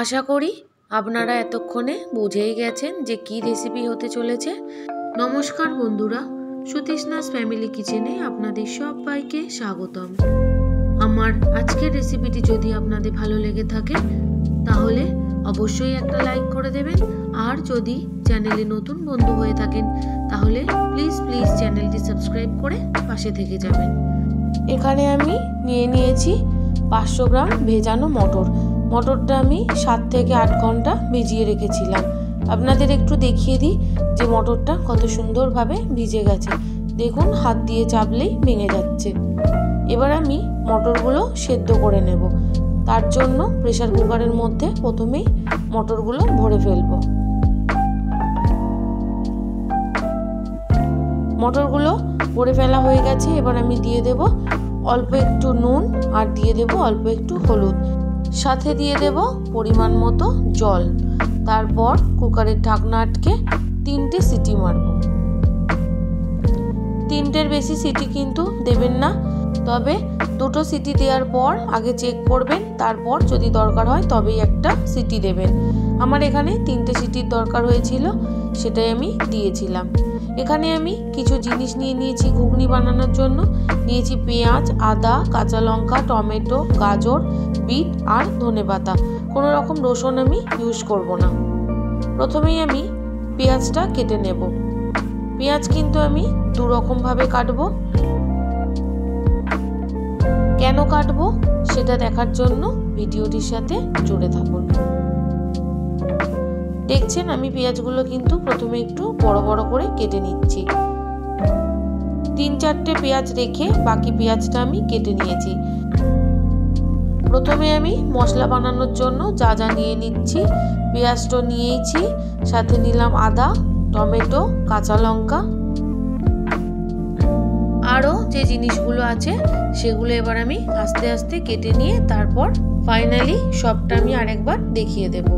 আশা করি আপনারা এতক্ষণে বুঝেই গেছেন যে কি রেসিপি হতে চলেছে। নমস্কার বন্ধুরা, সুতৃষ্ণাস ফ্যামিলি কিচেনে আপনাদের সবাইকে স্বাগতম। আমার আজকের রেসিপিটি যদি আপনাদের ভালো লেগে থাকে তাহলে অবশ্যই একটা লাইক করে দেবেন, আর যদি চ্যানেলে নতুন বন্ধু হয়ে থাকেন তাহলে প্লিজ চ্যানেলটি সাবস্ক্রাইব করে পাশে থেকে যাবেন। এখানে আমি নিয়েছি 500 গ্রাম ভেজানো মটর। মটরটা আমি 7 থেকে 8 ঘন্টা ভিজিয়ে রেখেছিলাম। আপনাদের একটু দেখিয়ে দিই যে মটরটা কত সুন্দরভাবে ভিজে গেছে। দেখুন, হাত দিয়ে চাপলেই ভেঙে যাচ্ছে। এবার আমি মটরগুলো সেদ্ধ করে নেব। তার জন্য প্রেসার কুকারের মধ্যে প্রথমেই মটরগুলো ভরে ফেলব। মটরগুলো ভরে ফেলা হয়ে গেছে। এবার আমি দিয়ে দেব অল্প একটু নুন, আর দিয়ে দেব অল্প একটু হলুদ, সাথে দিয়ে দেব পরিমাণ মতো জল। তারপর কুকারের ঢাকনা আটকে 3টে সিটি মারব। 3টের বেশি সিটি কিন্তু দেবেন না, তবে 2টো সিটি দেওয়ার পর আগে চেক করবেন, তারপর যদি দরকার হয় তবেই একটা সিটি দেবেন। আমার এখানে 3টে সিটির দরকার হয়েছিল, সেটাই আমি দিয়েছিলাম। এখানে আমি কিছু জিনিস নিয়েছি ঘুগনি বানানোর জন্য। নিয়েছি পেঁয়াজ, আদা, কাঁচা লঙ্কা, টমেটো, গাজর, বিট আর ধনেপাতা। কোনো রকম রসুন আমি ইউজ করব না। প্রথমেই আমি পেঁয়াজটা কেটে নেব। পেঁয়াজ কিন্তু আমি 2 রকমভাবে কাটবো। কেন কাটবো সেটা দেখার জন্য ভিডিওটির সাথে জুড়ে থাকুন। দেখছেন, আমি পেঁয়াজগুলো কিন্তু প্রথমে একটু বড় বড় করে কেটে নিচ্ছি। 3-4টে পেঁয়াজ রেখে বাকি পেঁয়াজটা আমি কেটে নিয়েছি। প্রথমে আমি মশলা বানানোর জন্য যা যা নিয়ে নিচ্ছি, পেঁয়াজটা নিয়েছি, সাথে নিলাম আদা, টমেটো, কাঁচা লঙ্কা, আরও যে জিনিসগুলো আছে সেগুলো এবার আমি আস্তে আস্তে কেটে নিয়ে তারপর ফাইনালি সবটা আমি আরেকবার দেখিয়ে দেব।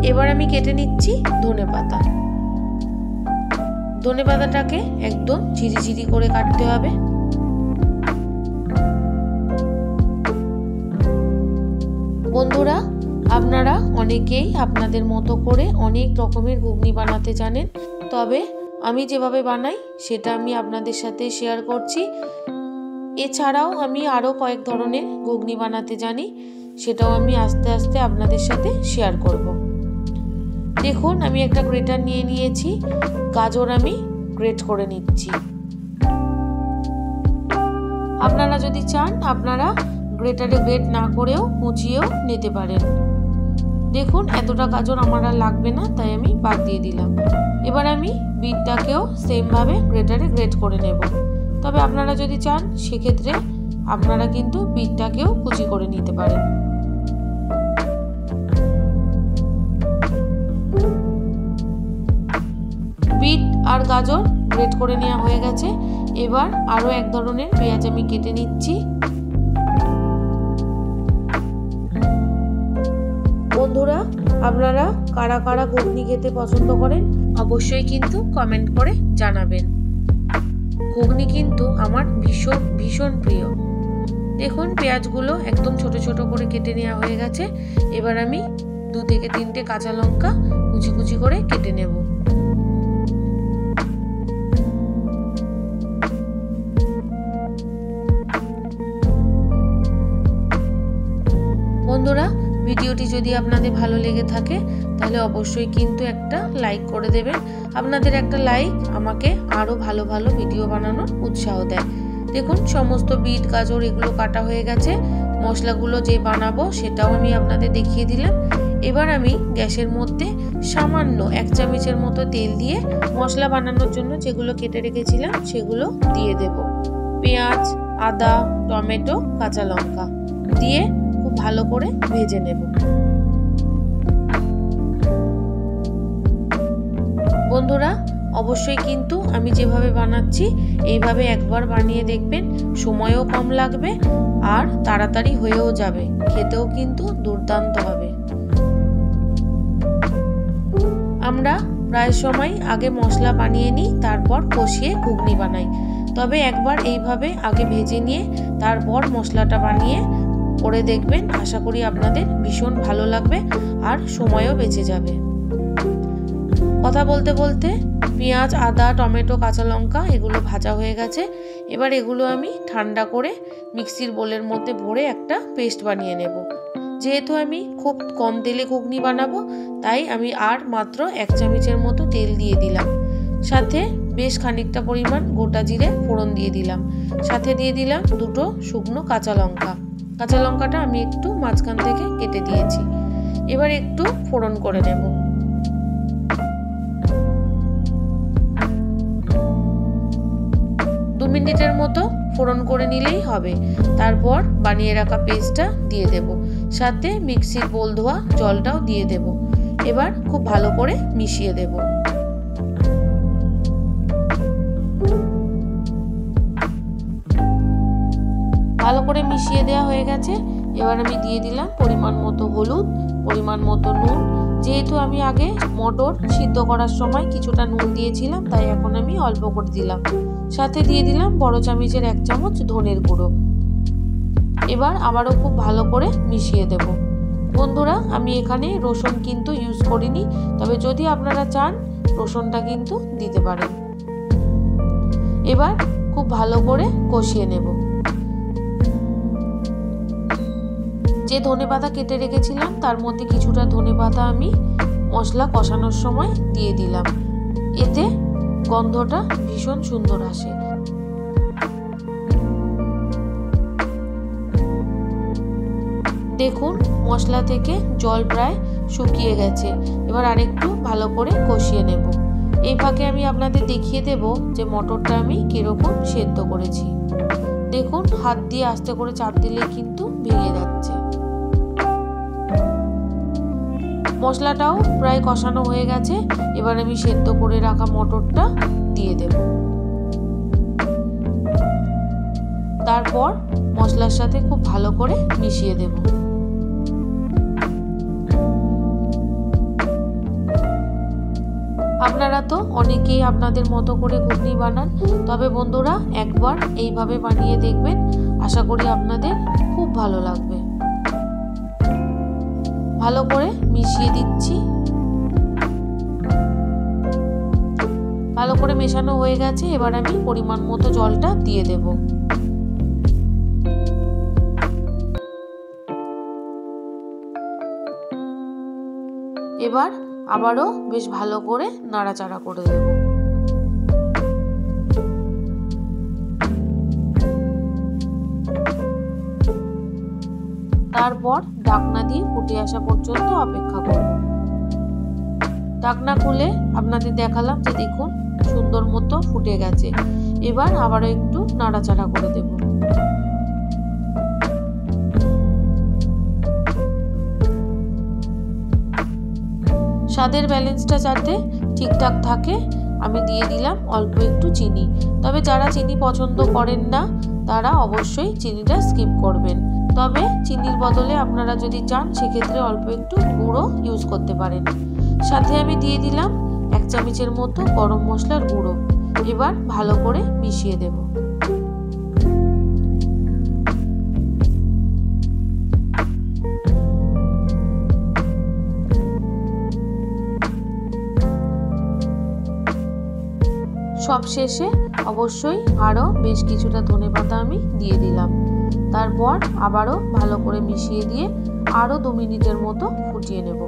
এবার আমি কেটে নিচ্ছি ধনেপাতা। ধনেপাতাটাকে একদম ঝিরিঝিরি করে কাটতে হবে। বন্ধুরা, আপনারা অনেকেই আপনাদের মতো করে অনেক রকমের ঘুগনি বানাতে জানেন, তবে আমি যেভাবে বানাই সেটা আমি আপনাদের সাথে শেয়ার করছি। এছাড়াও আমি আরও কয়েক ধরনের ঘুগনি বানাতে জানি, সেটাও আমি আস্তে আস্তে আপনাদের সাথে শেয়ার করব। দেখুন, আমি একটা গ্রেটার নিয়েছি। গাজর আমি গ্রেট করে নিচ্ছি। আপনারা যদি চান আপনারা গ্রেটারে গ্রেট না করেও কুচিয়েও নিতে পারেন। দেখুন, এতটা গাজর আমার আর লাগবে না, তাই আমি বাদ দিয়ে দিলাম। এবার আমি বিটটাকেও সেমভাবে গ্রেটারে গ্রেট করে নেব। তবে আপনারা যদি চান সেক্ষেত্রে আপনারা কিন্তু বিটটাকেও কুচি করে নিতে পারেন। বিট আর গাজর গ্রেট করে নেওয়া হয়ে গেছে। এবার আরও এক ধরনের পেঁয়াজ আমি কেটে নিচ্ছি। বন্ধুরা, আপনারা কারা কারা ঘুগনি খেতে পছন্দ করেন অবশ্যই কিন্তু কমেন্ট করে জানাবেন। ঘুগনি কিন্তু আমার ভীষণ প্রিয়। দেখুন, পেঁয়াজগুলো একদম ছোট ছোট করে কেটে নেওয়া হয়ে গেছে। এবার আমি 2 থেকে 3টে কাঁচা লঙ্কা কুচি কুচি করে কেটে নেব। বন্ধুরা, ভিডিওটি যদি আপনাদের ভালো লেগে থাকে তাহলে অবশ্যই কিন্তু একটা লাইক করে দেবেন। আপনাদের একটা লাইক আমাকে আরও ভালো ভালো ভিডিও বানানোর উৎসাহ দেয়। দেখুন, সমস্ত বিট গাজর এগুলো কাটা হয়ে গেছে। মশলাগুলো যে বানাবো সেটাও আমি আপনাদের দেখিয়ে দিলাম। এবার আমি গ্যাসের মধ্যে সামান্য 1 চামচের মতো তেল দিয়ে মশলা বানানোর জন্য যেগুলো কেটে রেখেছিলাম সেগুলো দিয়ে দেব। পেঁয়াজ, আদা, টমেটো, কাঁচা লঙ্কা দিয়ে খুব ভালো করে ভেজে নেব। বন্ধুরা, অবশ্যই কিন্তু আমি যেভাবে বানাচ্ছি এইভাবে একবার বানিয়ে দেখবেন। সময়ও কম লাগবে আর তাড়াতাড়ি হয়েও যাবে, খেতেও কিন্তু দুর্দান্ত হবে। আমরা প্রায় সময় আগে মশলা বানিয়ে নিই, তারপর কষিয়ে ঘুগনি বানাই। তবে একবার এইভাবে আগে ভেজে নিয়ে তারপর মশলাটা বানিয়ে করে দেখবেন, আশা করি আপনাদের ভীষণ ভালো লাগবে আর সময়ও বেঁচে যাবে। কথা বলতে বলতে পেঁয়াজ, আদা, টমেটো, কাঁচা লঙ্কা এগুলো ভাজা হয়ে গেছে। এবার এগুলো আমি ঠান্ডা করে মিক্সির বোলের মধ্যে ভরে একটা পেস্ট বানিয়ে নেব। যেহেতু আমি খুব কম তেলে ঘুগনি বানাবো, তাই আমি আর মাত্র 1 চামচের মতো তেল দিয়ে দিলাম। সাথে বেশ খানিকটা পরিমাণ গোটা জিরে ফোড়ন দিয়ে দিলাম। সাথে দিয়ে দিলাম 2টো শুকনো কাঁচা লঙ্কা। কাঁচা লঙ্কাটা আমি একটু মাঝখান থেকে কেটে দিয়েছি। এবার একটু ফোড়ন করে নেব। দু মিনিটের মতো ফোড়ন করে নিলেই হবে। তারপর বানিয়ে রাখা পেস্টটা দিয়ে দেব। সাথে মিক্সির বোল ধোয়া জলটাও দিয়ে দেব। এবার খুব ভালো করে মিশিয়ে দেব। ভালো করে মিশিয়ে দেওয়া হয়ে গেছে। এবার আমি দিয়ে দিলাম পরিমাণ মতো হলুদ, পরিমাণ মতো নুন। যেহেতু আমি আগে মটর সিদ্ধ করার সময় কিছুটা নুন দিয়েছিলাম, তাই এখন আমি অল্প করে দিলাম। সাথে দিয়ে দিলাম বড় চামচের 1 চামচ ধনের গুঁড়ো। এবার আবারও খুব ভালো করে মিশিয়ে দেব। বন্ধুরা, আমি এখানে রসুন কিন্তু ইউজ করিনি, তবে যদি আপনারা চান রসুনটা কিন্তু দিতে পারেন। এবার খুব ভালো করে কষিয়ে নেব। যে ধনেপাতা কেটে রেখেছিলাম তার মধ্যে কিছুটা ধনেপাতা আমি মশলা কষানোর সময় দিয়ে দিলাম। এতে গন্ধটা ভীষণ সুন্দর আসে। দেখুন মশলা থেকে জল প্রায় শুকিয়ে গেছে। এবার আরেকটু ভালো করে কষিয়ে নেব। এই ফাঁকে আমি আপনাদের দেখিয়ে দেব যে মটরটা আমি কিরকম সেদ্ধ করেছি। দেখুন হাত দিয়ে আস্তে করে চাপ দিলে কিন্তু ভেঙে যাচ্ছে। মশলাটাও প্রায় কষানো হয়ে গেছে। এবার আমি সেদ্ধ করে রাখা মটরটা দিয়ে দেব। তারপর মশলার সাথে খুব ভালো করে মিশিয়ে দেব। আপনারা তো অনেকেই আপনাদের মতো করে ঘুগনি বানান, তবে বন্ধুরা একবার এইভাবে বানিয়ে দেখবেন, আশা করি আপনাদের খুব ভালো লাগবে। ভালো করে মিশিয়ে দিচ্ছি। ভালো করে মেশানো হয়ে গেছে। এবার আমি পরিমাণ মতো জলটা দিয়ে দেব। এবার আবারও বেশ ভালো করে নাড়াচাড়া করে দেব। তারপর ঢাকনা দিয়ে ফুটে আসা পর্যন্ত অপেক্ষা করব। ঢাকনা খুলে আপনাদের দেখালাম যে দেখুন সুন্দর মতো ফুটে গেছে। এবার আবারও একটু নাড়াচাড়া করে দেব। স্বাদের ব্যালেন্সটা যাতে ঠিকঠাক থাকে আমি দিয়ে দিলাম অল্প একটু চিনি। তবে যারা চিনি পছন্দ করেন না তারা অবশ্যই চিনিটা স্কিপ করবেন। তবে চিনির বদলে আপনারা যদি চান সেক্ষেত্রে অল্প একটু গুঁড়ো ইউজ করতে পারেন। সাথে আমি দিয়ে দিলাম 1 চামচের মতো গরম মশলার গুঁড়ো। এবার ভালো করে মিশিয়ে দেব। সবশেষে অবশ্যই আরও বেশ কিছুটা ধনেপাতা আমি দিয়ে দিলাম। তারপর আবারও ভালো করে মিশিয়ে দিয়ে আরও 2 মিনিটের মতো ফুটিয়ে নেব।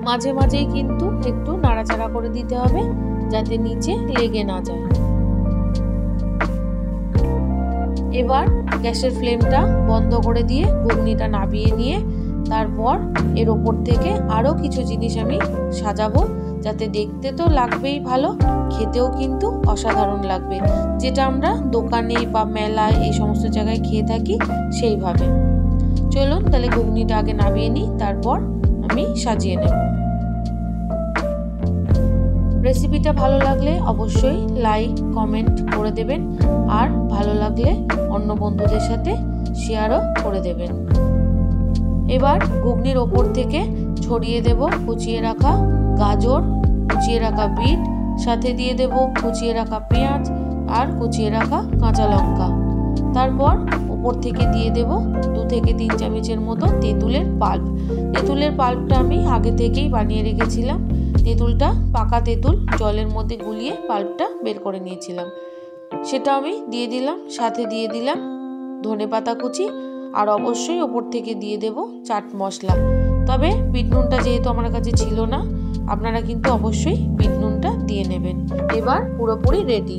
মাঝে মাঝেই কিন্তু একটু নাড়াচাড়া করে দিতে হবে যাতে নিচে লেগে না যায়। এবার গ্যাসের ফ্লেমটা বন্ধ করে দিয়ে ঘুগনিটা নামিয়ে নিয়ে তারপর এর ওপর থেকে আরও কিছু জিনিস আমি সাজাবো, যাতে দেখতে তো লাগবেই ভালো, খেতেও কিন্তু অসাধারণ লাগবে, যেটা আমরা দোকানে বা মেলায় এই সমস্ত জায়গায় খেয়ে থাকি সেইভাবে। চলুন তাহলে ঘুগনিটা আগে নামিয়ে নিই, তারপর আমি সাজিয়ে নেব। রেসিপিটা ভালো লাগলে অবশ্যই লাইক কমেন্ট করে দেবেন, আর ভালো লাগলে অন্য বন্ধুদের সাথে শেয়ারও করে দেবেন। এবার ঘুগনির ওপর থেকে ছড়িয়ে দেব কুচিয়ে রাখা গাজর, কুচিয়ে রাখা বিট, সাথে দিয়ে দেব কুচিয়ে রাখা পেঁয়াজ আর কুচিয়ে রাখা কাঁচা লঙ্কা। তারপর উপর থেকে দিয়ে দেব 2 থেকে 3 চামচের মতো তেঁতুলের পাল্প। তেঁতুলের পাল্পটা আমি আগে থেকেই বানিয়ে রেখেছিলাম। তেঁতুলটা পাকা তেঁতুল জলের মধ্যে গুলিয়ে পাল্পটা বের করে নিয়েছিলাম, সেটা আমি দিয়ে দিলাম। সাথে দিয়ে দিলাম ধনেপাতা কুচি আর অবশ্যই ওপর থেকে দিয়ে দেব চাট মশলা। তবে বিট নুনটা যেহেতু আমার কাছে ছিল না, আপনারা কিন্তু অবশ্যই বিট নুনটা দিয়ে নেবেন। এবার পুরোপুরি রেডি।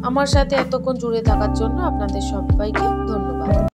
আমার সাথে এতক্ষণ জুড়ে থাকার জন্য আপনাদের সবাইকে ধন্যবাদ।